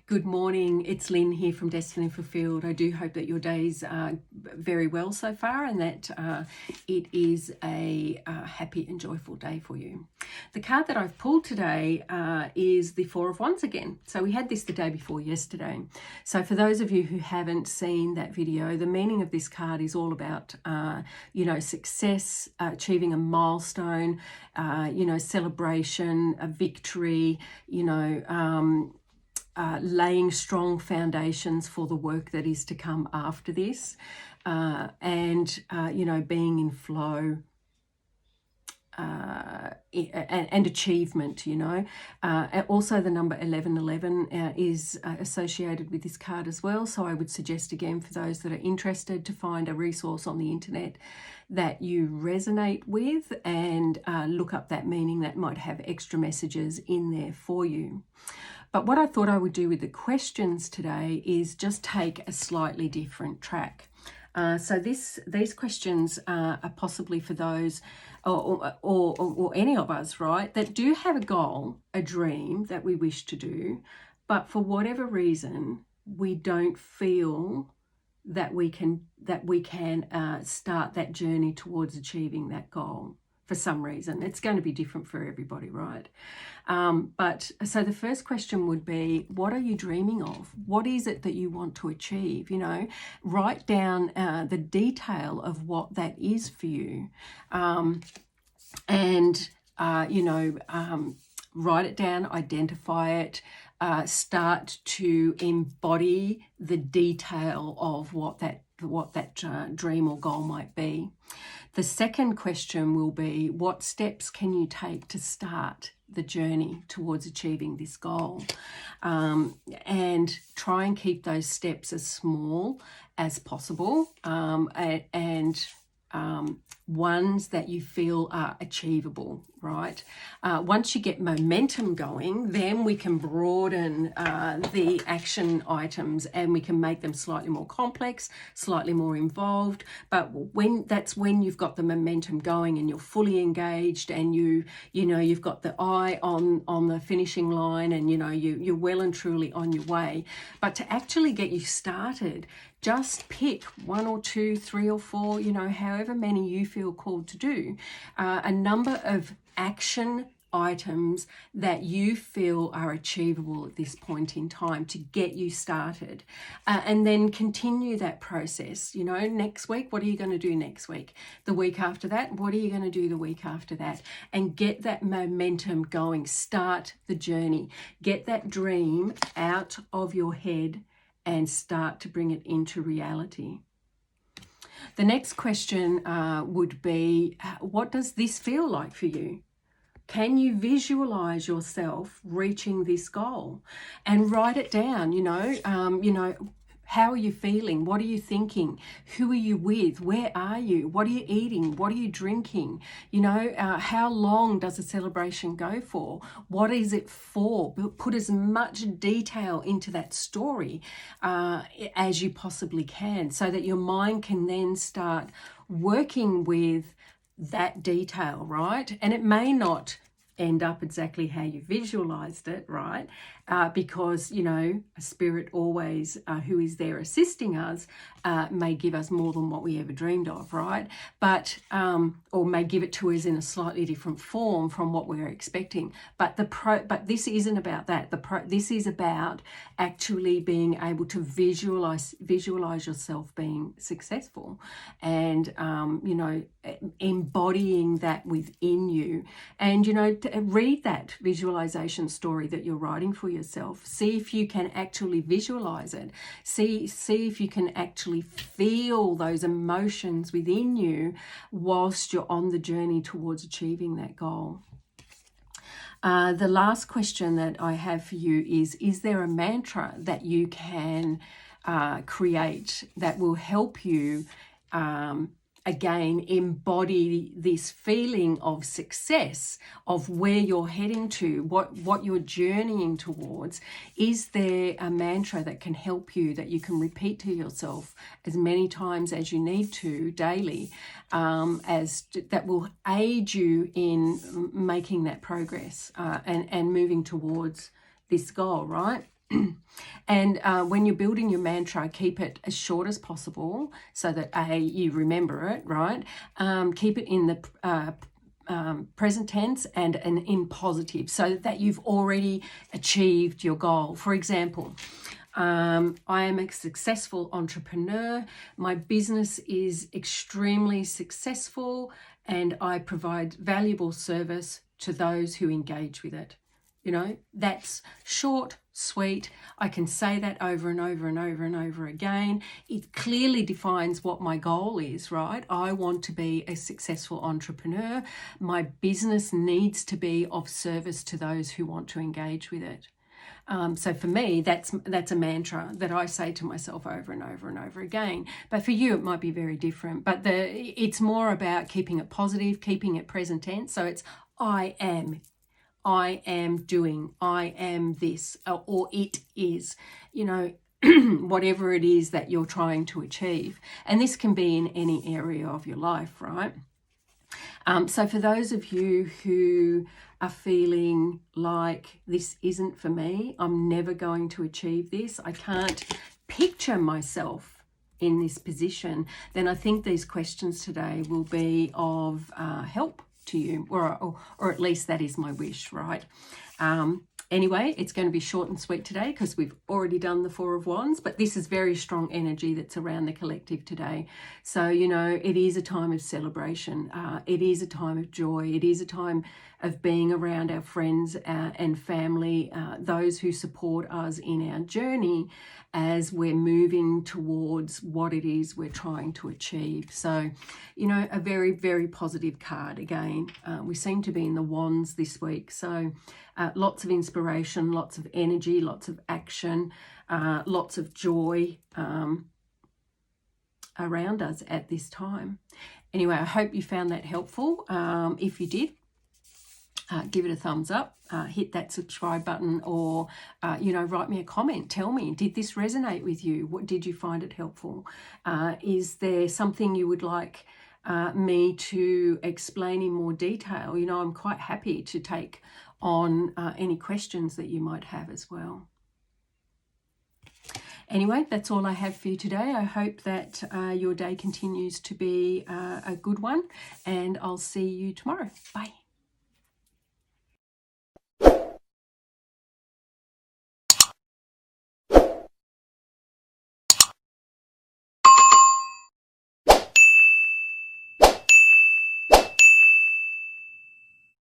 Good morning, it's Lynn here from Destiny Fulfilled. I do hope that your day's very well so far and that it is a happy and joyful day for you. The card that I've pulled today is the Four of Wands again. So we had this the day before yesterday. So for those of you who haven't seen that video, the meaning of this card is all about, success, achieving a milestone, celebration, a victory, laying strong foundations for the work that is to come after this, and being in flow and achievement, Also the number 1111 is associated with this card as well. So I would suggest again for those that are interested to find a resource on the internet that you resonate with and look up that meaning that might have extra messages in there for you. But what I thought I would do with the questions today is just take a slightly different track. So these questions are possibly for those or any of us, right, that do have a goal, a dream that we wish to do, but for whatever reason, we don't feel that we can start that journey towards achieving that goal. For some reason, it's going to be different for everybody, right? But so the first question would be, what are you dreaming of? What is it that you want to achieve? Write down the detail of what that is for you, write it down, identify it, start to embody the detail of what that dream or goal might be. The second question will be, what steps can you take to start the journey towards achieving this goal? And try and keep those steps as small as possible, and ones that you feel are achievable, right? Once you get momentum going, then we can broaden the action items and we can make them slightly more complex, slightly more involved. But when you've got the momentum going and you're fully engaged and you've got the eye on the finishing line and you're well and truly on your way. But to actually get you started, just pick 1 or 2, 3 or 4, however many you feel called to do, a number of action items that you feel are achievable at this point in time to get you started, and then continue that process. Next week, what are you going to do next week? The week after that, what are you going to do the week after that? And get that momentum going. Start the journey. Get that dream out of your head and start to bring it into reality. The next question would be, what does this feel like for you? Can you visualize yourself reaching this goal? And write it down, how are you feeling? What are you thinking? Who are you with? Where are you? What are you eating? What are you drinking? How long does a celebration go for? What is it for? Put as much detail into that story as you possibly can, so that your mind can then start working with that detail, right? And it may not end up exactly how you visualized it, right? Because, a spirit always, who is there assisting us, may give us more than what we ever dreamed of, right? But, or may give it to us in a slightly different form from what we're expecting. But this isn't about that. This is about actually being able to visualize yourself being successful, and, embodying that within you. And, read that visualization story that you're writing for yourself. See if you can actually visualize it. See if you can actually feel those emotions within you whilst you're on the journey towards achieving that goal. The last question that I have for you is there a mantra that you can create that will help you again embody this feeling of success, of where you're heading to, what you're journeying towards? Is there a mantra that can help you, that you can repeat to yourself as many times as you need to daily, that will aid you in making that progress and moving towards this goal, right? And when you're building your mantra, keep it as short as possible so that you remember it, right? Keep it in the present tense and in positive so that you've already achieved your goal. For example, I am a successful entrepreneur. My business is extremely successful and I provide valuable service to those who engage with it. You know, that's short, sweet. I can say that over and over and over and over again. It clearly defines what my goal is, right? I want to be a successful entrepreneur. My business needs to be of service to those who want to engage with it. So for me, that's a mantra that I say to myself over and over and over again. But for you, it might be very different. But it's more about keeping it positive, keeping it present tense. So it's I am doing, I am this, or it is, you know, whatever it is that you're trying to achieve. And this can be in any area of your life, right? So for those of you who are feeling like this isn't for me, I'm never going to achieve this, I can't picture myself in this position, then I think these questions today will be of help to you, or at least that is my wish, right? Anyway, it's going to be short and sweet today because we've already done the Four of Wands, but this is very strong energy that's around the collective today. So, you know, it is a time of celebration. It is a time of joy. It is a time of being around our friends and family, those who support us in our journey as we're moving towards what it is we're trying to achieve. So, you know, a very, very positive card again. We seem to be in the Wands this week. So lots of inspiration, lots of energy, lots of action, lots of joy around us at this time. Anyway, I hope you found that helpful. If you did, give it a thumbs up, hit that subscribe button, or, you know, write me a comment. Tell me, did this resonate with you? What did you find it helpful? Is there something you would like me to explain in more detail? You know, I'm quite happy to take on any questions that you might have as well. Anyway, that's all I have for you today. I hope that your day continues to be a good one, and I'll see you tomorrow. Bye.